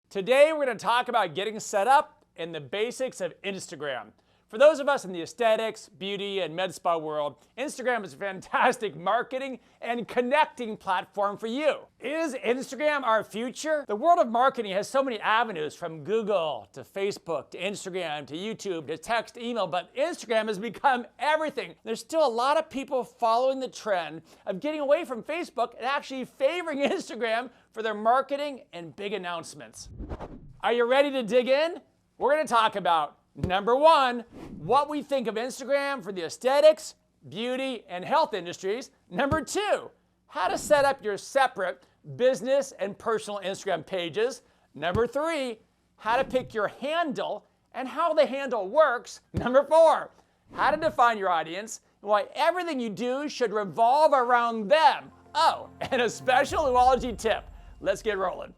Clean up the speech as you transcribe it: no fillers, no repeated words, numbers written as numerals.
Today we're going to talk about getting set up and the basics of Instagram. For those of us in the aesthetics, beauty, and med spa world, Instagram is a fantastic marketing and connecting platform for you. Is Instagram our future? The world of marketing has so many avenues, from Google to Facebook to Instagram to YouTube to text, email, but Instagram has become everything. There's still a lot of people following the trend of getting away from Facebook and actually favoring Instagram for their marketing and big announcements. Are you ready to dig in? We're going to talk about number one, what we think of Instagram for the aesthetics, beauty, and health industries. Number two, how to set up your separate business and personal Instagram pages. Number three, how to pick your handle and how the handle works. Number four, how to define your audience and why everything you do should revolve around them. Oh, and a special Louology tip. Let's get rolling.